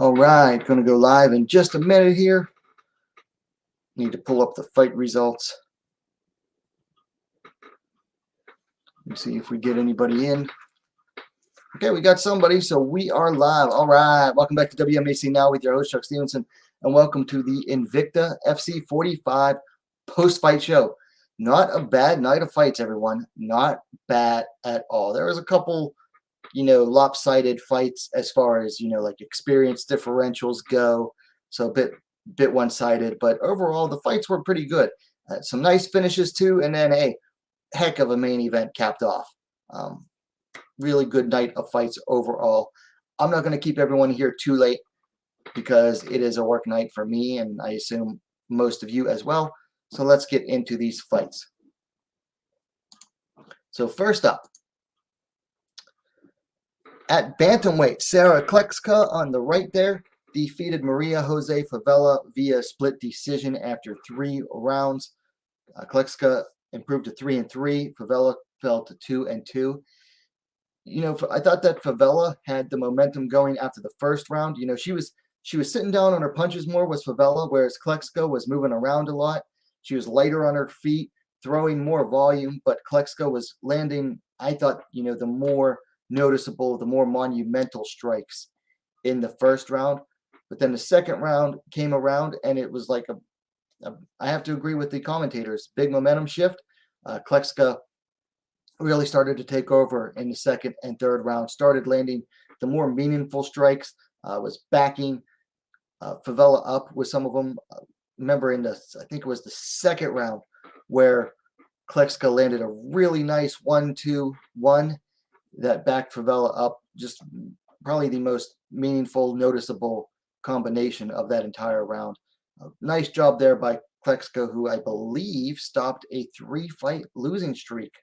All right, going to go live in just a minute here. Need to pull up the fight results. Let me see if we get anybody in. Okay, we got somebody, so we are live. All right, welcome back to WMAC Now with your host, Chuck Stevenson, and welcome to the Invicta FC 45 post-fight show. Not a bad night of fights, everyone. Not bad at all. There was a couple, lopsided fights as far as, like experience differentials go. So a bit one-sided, but overall the fights were pretty good. Some nice finishes too, and then a heck of a main event capped off. Really good night of fights overall. I'm not going to keep everyone here too late because it is a work night for me, and I assume most of you as well. So let's get into these fights. So first up, at bantamweight, Sarah Klekska on the right there defeated Maria Jose Favela via split decision after 3 rounds. Klekska improved to 3-3. Favela fell to 2-2. I thought that Favela had the momentum going after the first round. She was sitting down on her punches more was Favela, whereas Klekska was moving around a lot. She was lighter on her feet, throwing more volume, but Klekska was landing, I thought, the more noticeable, the more monumental strikes in the first round. But then the second round came around, and it was like I have to agree with the commentators, big momentum shift. Klekska really started to take over in the second and third round, started landing the more meaningful strikes, was backing Favela up with some of them. Remember I think it was the second round where Klekska landed a really nice 1-2-1 that backed Favela up. Just probably the most meaningful, noticeable combination of that entire round. Nice job there by Klekska, who I believe stopped a 3-fight losing streak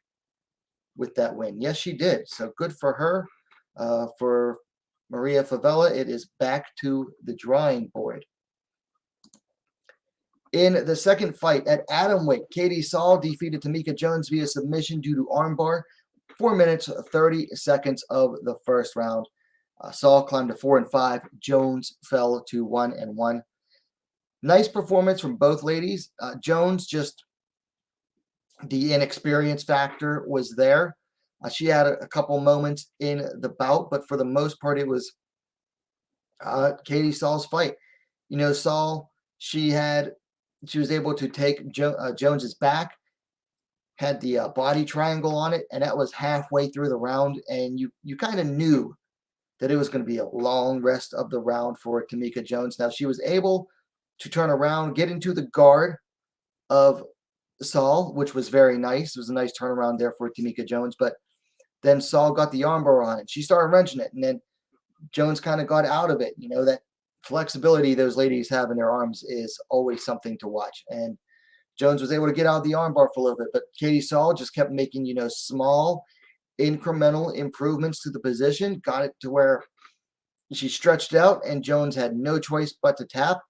with that win. Yes, she did. So good for her. For Maria Favela, it is back to the drawing board. In the second fight at atomweight, Katie Saul defeated Tamika Jones via submission due to armbar. 4 minutes, 30 seconds of the first round. Saul climbed to 4-5. Jones fell to 1-1. Nice performance from both ladies. Jones, just the inexperience factor was there. She had a couple moments in the bout, but for the most part, it was Katie Saul's fight. Saul, she was able to take Jones's back, had the body triangle on it, and that was halfway through the round, and you kind of knew that it was going to be a long rest of the round for Tamika Jones. Now, she was able to turn around, get into the guard of Saul, which was very nice. It was a nice turnaround there for Tamika Jones, but then Saul got the armbar on it. She started wrenching it, and then Jones kind of got out of it. That flexibility those ladies have in their arms is always something to watch. And Jones was able to get out of the armbar for a little bit, but Katie Saul just kept making, small incremental improvements to the position, got it to where she stretched out, and Jones had no choice but to tap.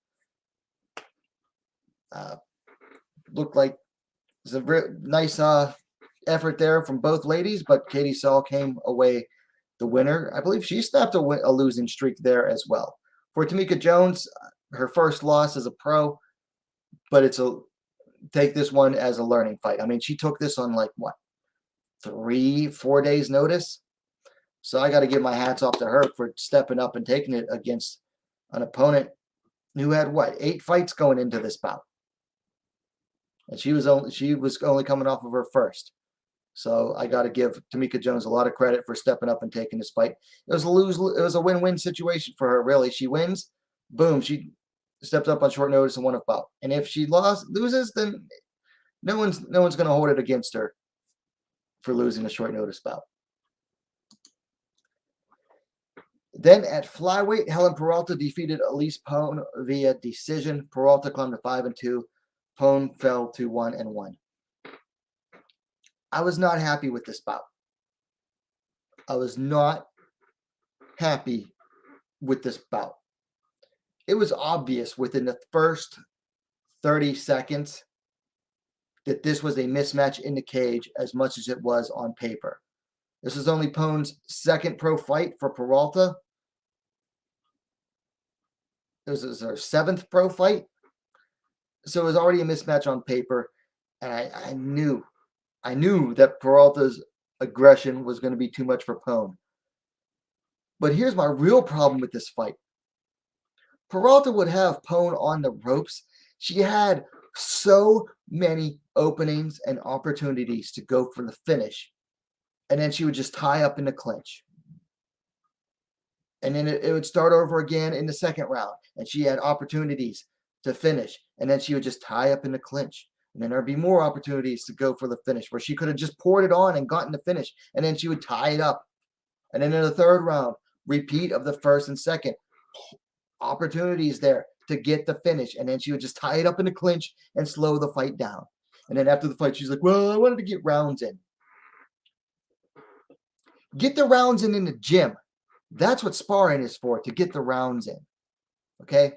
Looked like it was a nice effort there from both ladies, but Katie Saul came away the winner. I believe she snapped a losing streak there as well. For Tamika Jones, her first loss as a pro, but take this one as a learning fight. I mean, she took this on 3-4 days notice. So I got to give my hats off to her for stepping up and taking it against an opponent who had 8 fights going into this bout. And she was only coming off of her first. So I got to give Tamika Jones a lot of credit for stepping up and taking this fight. It was a win-win situation for her, really. She wins, boom, she stepped up on short notice and won a bout. And if she loses, then no one's going to hold it against her for losing a short notice bout. Then at flyweight, Helen Peralta defeated Elise Pone via decision. Peralta climbed to 5-2. Pone fell to 1-1. I was not happy with this bout. I was not happy with this bout. It was obvious within the first 30 seconds that this was a mismatch in the cage as much as it was on paper. This is only Pone's second pro fight for Peralta. This is her 7th pro fight. So it was already a mismatch on paper. And I knew that Peralta's aggression was going to be too much for Pone. But here's my real problem with this fight. Peralta would have Pone on the ropes. She had so many openings and opportunities to go for the finish. And then she would just tie up in the clinch. And then it would start over again in the second round. And she had opportunities to finish. And then she would just tie up in the clinch. And then there'd be more opportunities to go for the finish where she could have just poured it on and gotten the finish. And then she would tie it up. And then in the third round, repeat of the first and second. Opportunities there to get the finish. And then she would just tie it up in the clinch and slow the fight down. And then after the fight, she's like, well, I wanted to get rounds in. Get the rounds in the gym. That's what sparring is for, to get the rounds in. Okay?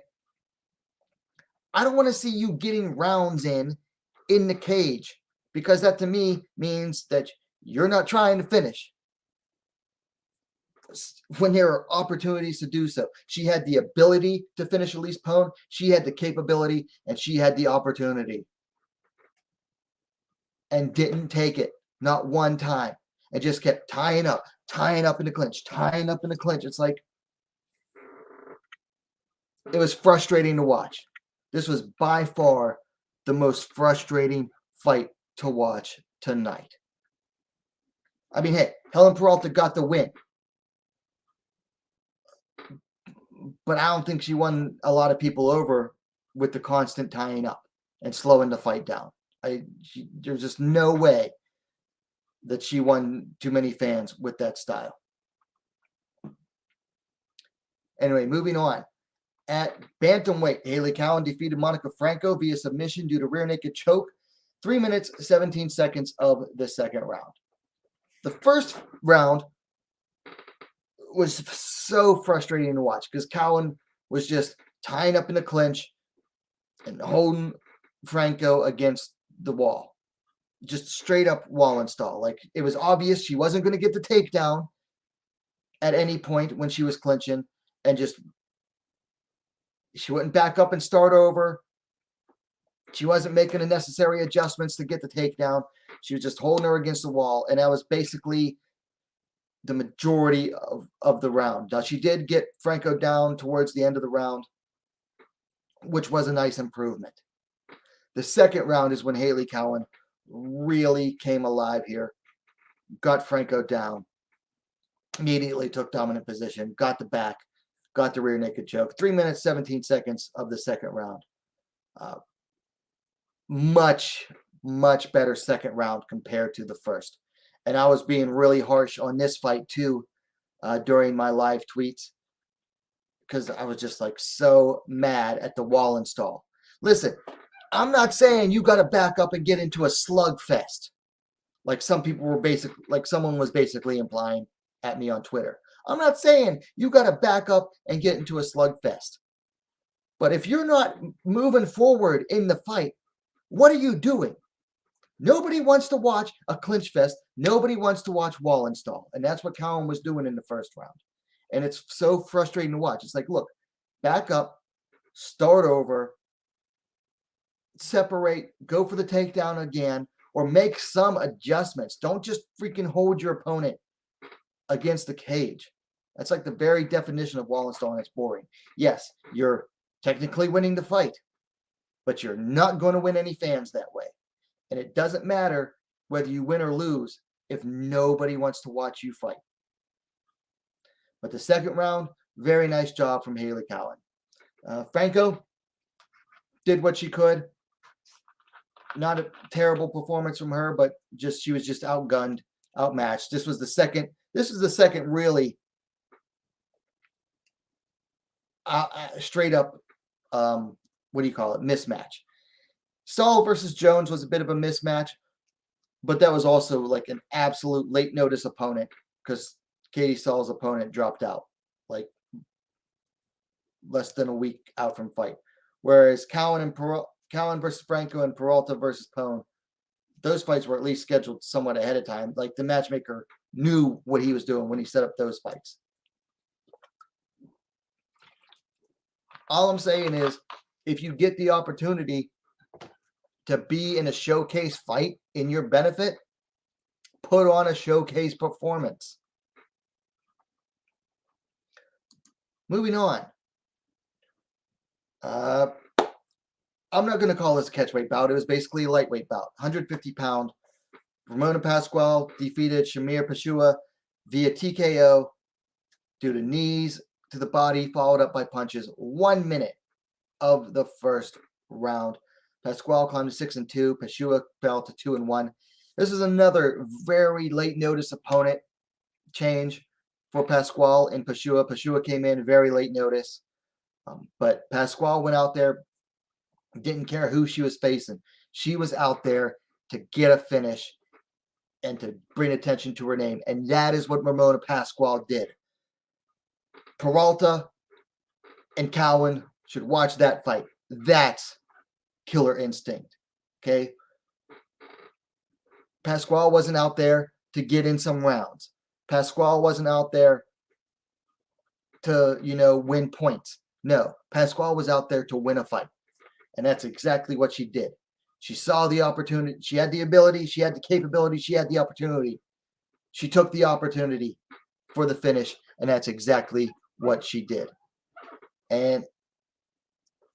I don't want to see you getting rounds in the cage, because that to me means that you're not trying to finish when there are opportunities to do so. She had the ability to finish Elise Pone. She had the capability, and she had the opportunity. And didn't take it. Not one time. And just kept tying up in the clinch, tying up in the clinch. It's like, it was frustrating to watch. This was by far the most frustrating fight to watch tonight. I mean, hey, Helen Peralta got the win. But I don't think she won a lot of people over with the constant tying up and slowing the fight down. There's just no way that she won too many fans with that style. Anyway, moving on. At bantamweight, Hayley Cowan defeated Monica Franco via submission due to rear naked choke. 3 minutes, 17 seconds of the second round. The first round was so frustrating to watch because Cowan was just tying up in the clinch and holding Franco against the wall. Just straight up wall install. Like, it was obvious she wasn't going to get the takedown at any point when she was clinching, and just she wouldn't back up and start over. She wasn't making the necessary adjustments to get the takedown. She was just holding her against the wall, and that was basically the majority of the round. Now, she did get Franco down towards the end of the round, which was a nice improvement. The second round is when Hayley Cowan really came alive here. Got Franco down. Immediately took dominant position. Got the back. Got the rear naked choke. 3 minutes, 17 seconds of the second round. Much better second round compared to the first. And I was being really harsh on this fight too during my live tweets, because I was just like so mad at the wall install. Listen, I'm not saying you got to back up and get into a slugfest, like someone was basically implying at me on Twitter. I'm not saying you got to back up and get into a slugfest. But if you're not moving forward in the fight, what are you doing? Nobody wants to watch a clinch fest. Nobody wants to watch wall install. And that's what Cowan was doing in the first round. And it's so frustrating to watch. It's like, look, back up, start over, separate, go for the takedown again, or make some adjustments. Don't just freaking hold your opponent against the cage. That's like the very definition of wall install, and it's boring. Yes, you're technically winning the fight, but you're not going to win any fans that way. And it doesn't matter whether you win or lose if nobody wants to watch you fight. But the second round, very nice job from Hayley Cowan. Franco did what she could. Not a terrible performance from her, but she was just outgunned, outmatched. This was the second really straight up, mismatch. Saul versus Jones was a bit of a mismatch, but that was also like an absolute late notice opponent because Katie Saul's opponent dropped out like less than a week out from fight. Whereas Cowan versus Franco and Peralta versus Pone, those fights were at least scheduled somewhat ahead of time. Like, the matchmaker knew what he was doing when he set up those fights. All I'm saying is, if you get the opportunity to be in a showcase fight in your benefit, put on a showcase performance. Moving on. I'm not going to call this a catchweight bout. It was basically a lightweight bout. 150-pound. Ramona Pasquale defeated Shamir Pashua via TKO due to knees to the body, followed up by punches. 1 minute of the first round. Pasquale climbed to 6-2. Pashua fell to 2-1. This is another very late notice opponent change for Pasquale and Pashua. Pashua came in very late notice. But Pasquale went out there, didn't care who she was facing. She was out there to get a finish and to bring attention to her name. And that is what Ramona Pasquale did. Peralta and Cowan should watch that fight. That's killer instinct. Okay? Pasquale wasn't out there to get in some rounds. Pasquale wasn't out there to, win points. No, Pasquale was out there to win a fight. And that's exactly what she did. She saw the opportunity. She had the ability. She had the capability. She had the opportunity. She took the opportunity for the finish. And that's exactly what she did. And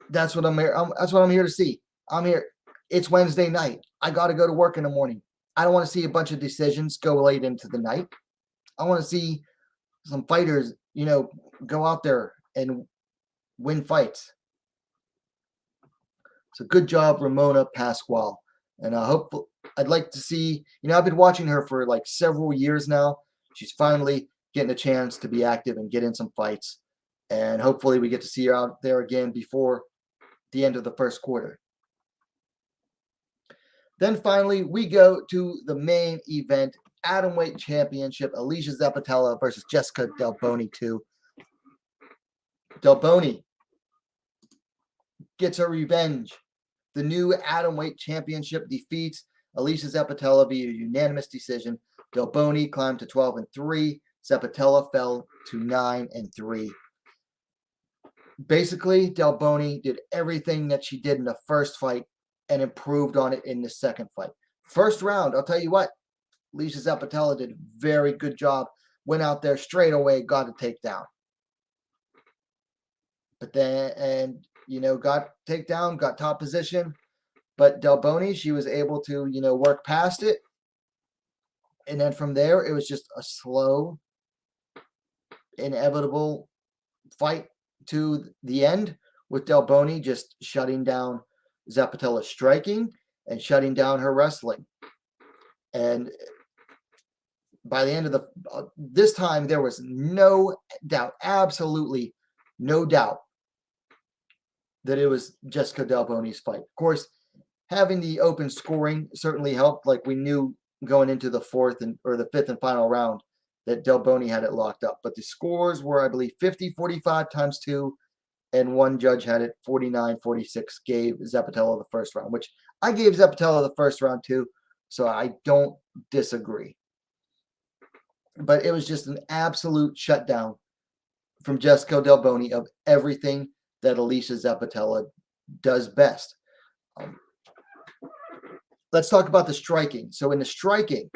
that's what I'm here. That's what I'm here to see. I'm here. It's Wednesday night. I got to go to work in the morning. I don't want to see a bunch of decisions go late into the night. I want to see some fighters, go out there and win fights. So good job, Ramona Pasquale. And I'd like to see, I've been watching her for like several years now. She's finally getting a chance to be active and get in some fights. And hopefully we get to see her out there again before the end of the first quarter. Then finally, we go to the main event, Atomweight Championship, Alicia Zapatella versus Jessica Del Boni 2. Del Boni gets her revenge. The new Atomweight Championship defeats Alicia Zapatella via unanimous decision. Del Boni climbed to 12-3. Zapatella fell to 9-3. Basically, Del Boni did everything that she did in the first fight and improved on it in the second fight. First round, I'll tell you what, Alicia Zapatella did a very good job. Went out there straight away, got a takedown. But then, got takedown, got top position. But Del Boni, she was able to, work past it. And then from there, it was just a slow, inevitable fight to the end with Del Boni just shutting down Zapatella's striking and shutting down her wrestling. And by the end of this time, there was no doubt, absolutely no doubt, that it was Jessica Del Boni's fight. Of course, having the open scoring certainly helped. Like we knew going into the the fifth and final round that Del Boni had it locked up. But the scores were, I believe, 50-45 times 2, and one judge had it 49-46, gave Zapatella the first round, which I gave Zapatella the first round too, so I don't disagree. But it was just an absolute shutdown from Jessica Del Boni of everything that Alicia Zapatella does best. Let's talk about the striking. So in the striking,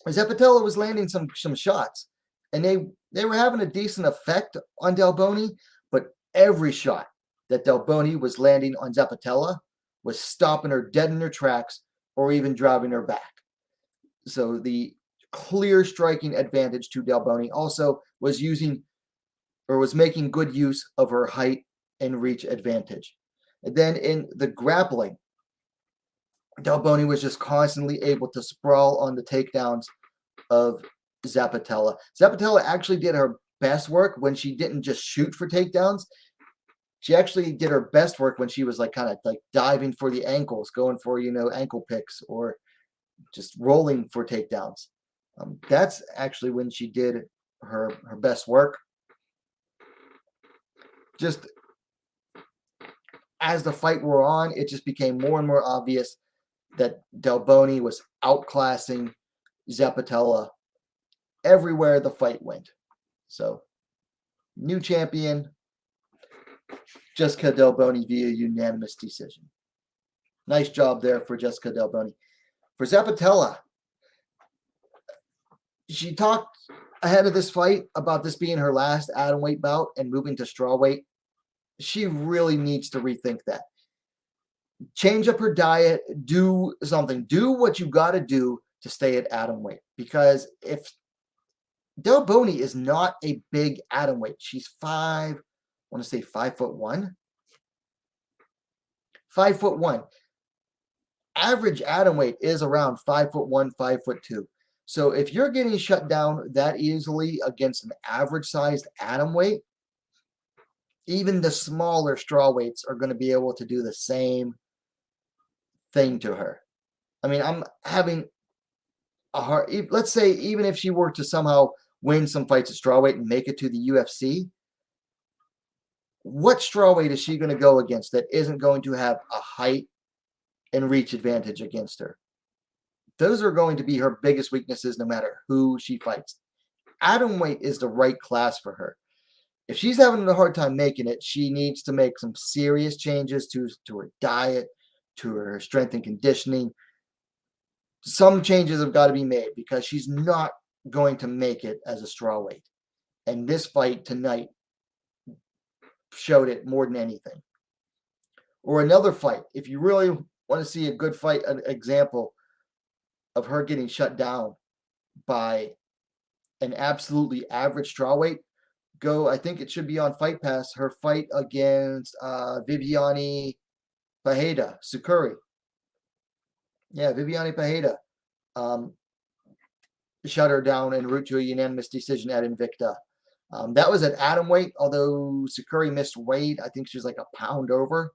Zapatella was landing some shots, and they were having a decent effect on Del Boni, but every shot that Del Boni was landing on Zapatella was stopping her dead in her tracks or even driving her back. So the clear striking advantage to Del Boni also was making good use of her height and reach advantage. And then in the grappling, Del Boni was just constantly able to sprawl on the takedowns of Zapatella. Zapatella actually did her best work when she didn't just shoot for takedowns. She actually did her best work when she was kind of diving for the ankles, going for, ankle picks or just rolling for takedowns. That's actually when she did her best work. Just as the fight wore on, it just became more and more obvious that Del Boni was outclassing Zapatella everywhere the fight went. So, new champion. Jessica Del Boni via unanimous decision. Nice job there for Jessica Del Boni. For Zapatella, she talked ahead of this fight about this being her last atomweight bout and moving to strawweight. She really needs to rethink that. Change up her diet, do something. Do what you got to do to stay at atomweight. Because if Del Boni is not a big atomweight, she's 5'1". 5'1". Average atomweight is around 5'1", 5'2". So if you're getting shut down that easily against an average-sized atomweight, even the smaller strawweights are going to be able to do the same thing to her. I mean, I'm having a hard. Let's say even if she were to somehow win some fights at strawweight and make it to the UFC, what strawweight is she going to go against that isn't going to have a height and reach advantage against her? Those are going to be her biggest weaknesses no matter who she fights. Atomweight is the right class for her. If she's having a hard time making it, she needs to make some serious changes to her diet, to her strength and conditioning. Some changes have got to be made because she's not going to make it as a strawweight. And this fight tonight showed it more than anything. Or another fight, if you really want to see a good fight, an example of her getting shut down by an absolutely average strawweight, go, I think it should be on Fight Pass, her fight against Viviane Pereira, Sukuri. Yeah, Viviane Pereira shut her down en route to a unanimous decision at Invicta. That was at atomweight, although Sukuri missed weight. I think she was like a pound over,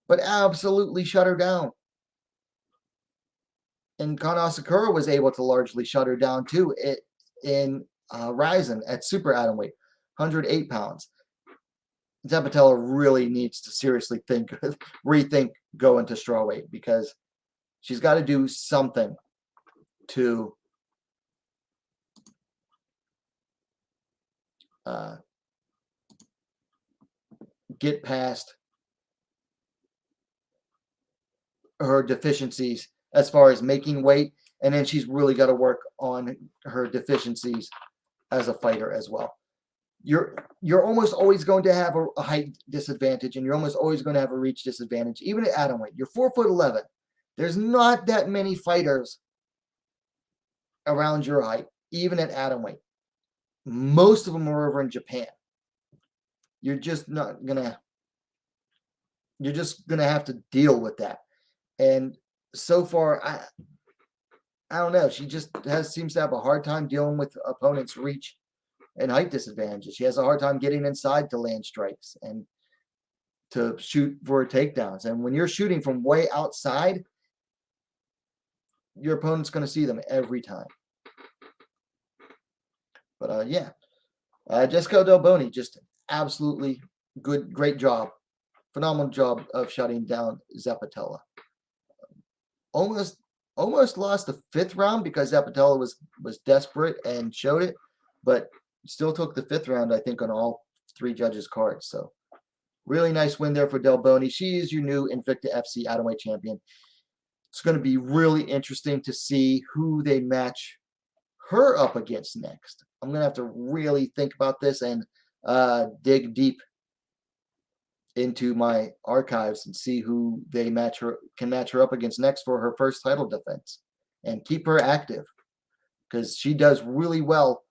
but absolutely shut her down. And Kana Sakura was able to largely shut her down too in Ryzen at super atomweight, 108 pounds. Zapatella really needs to seriously rethink going to strawweight because she's got to do something to get past her deficiencies as far as making weight, and then she's really got to work on her deficiencies as a fighter as well. You're almost always going to have a height disadvantage, and you're almost always going to have a reach disadvantage, even at atomweight. You're 4'11". There's not that many fighters around your height, even at atomweight. Most of them are over in Japan. You're just gonna have to deal with that. And so far, I don't know. She just seems to have a hard time dealing with opponents' reach and height disadvantages. She has a hard time getting inside to land strikes and to shoot for takedowns. And when you're shooting from way outside, your opponent's going to see them every time. But yeah, Jessica Del Boni, just absolutely great job. Phenomenal job of shutting down Zapatella. Almost lost the 5th round because Zapatella was desperate and showed it, but still took the 5th round, I think, on all 3 judges' cards. So really nice win there for Del Boni. She is your new Invicta FC Atomweight champion. It's going to be really interesting to see who they match her up against next. I'm going to have to really think about this and dig deep into my archives and see who they can match her up against next for her first title defense and keep her active because she does really well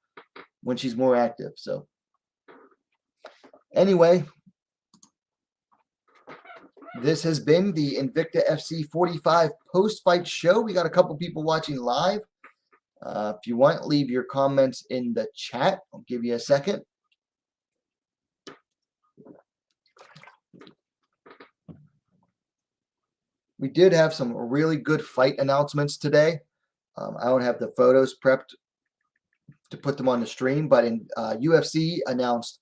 when she's more active. So anyway, this has been the Invicta FC 45 post-fight show. We got a couple people watching live. If you want, leave your comments in the chat. I'll give you a second. We did have some really good fight announcements today. I don't have the photos prepped to put them on the stream, but in UFC announced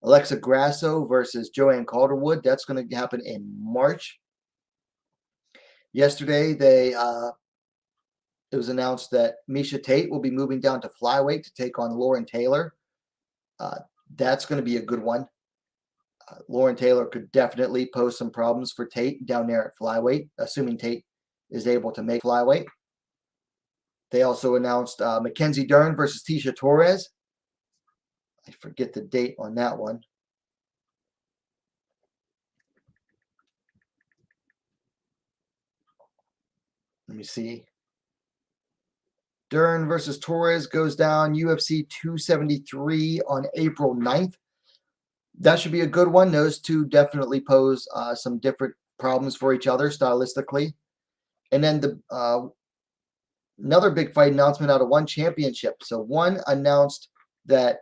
Alexa Grasso versus Joanne Calderwood. That's going to happen in March. Yesterday, it was announced that Miesha Tate will be moving down to flyweight to take on Lauren Taylor. That's going to be a good one. Lauren Taylor could definitely pose some problems for Tate down there at flyweight, assuming Tate is able to make flyweight. They also announced Mckenzie Dern versus Tisha Torres. I forget the date on that one. Let me see. Dern versus Torres goes down UFC 273 on April 9th. That should be a good one. Those two definitely pose some different problems for each other stylistically. And then the another big fight announcement out of One Championship. So One announced that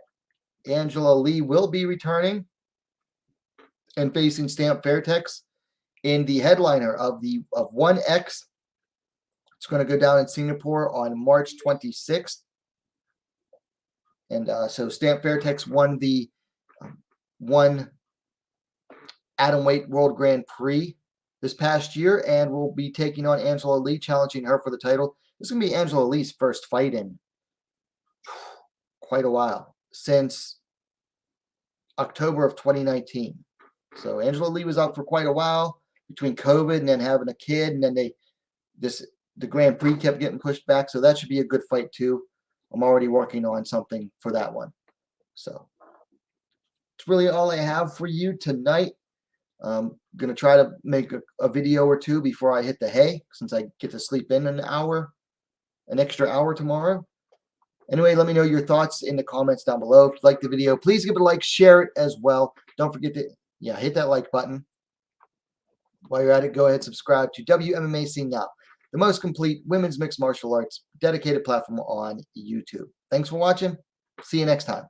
Angela Lee will be returning and facing Stamp Fairtex in the headliner of 1X. It's going to go down in Singapore on March 26th. And so Stamp Fairtex won the One Atomweight World Grand Prix this past year and will be taking on Angela Lee, challenging her for the title. This is going to be Angela Lee's first fight in quite a while, since October of 2019. So Angela Lee was out for quite a while between COVID and then having a kid, and then the Grand Prix kept getting pushed back. So that should be a good fight too. I'm already working on something for that one. So it's really all I have for you tonight. I'm going to try to make a video or two before I hit the hay, since I get to sleep in an extra hour tomorrow. Anyway, let me know your thoughts in the comments down below. If you like the video, please give it a like, share it as well. Don't forget to, hit that like button. While you're at it, go ahead and subscribe to WMMA Scene Now, the most complete women's mixed martial arts dedicated platform on YouTube. Thanks for watching. See you next time.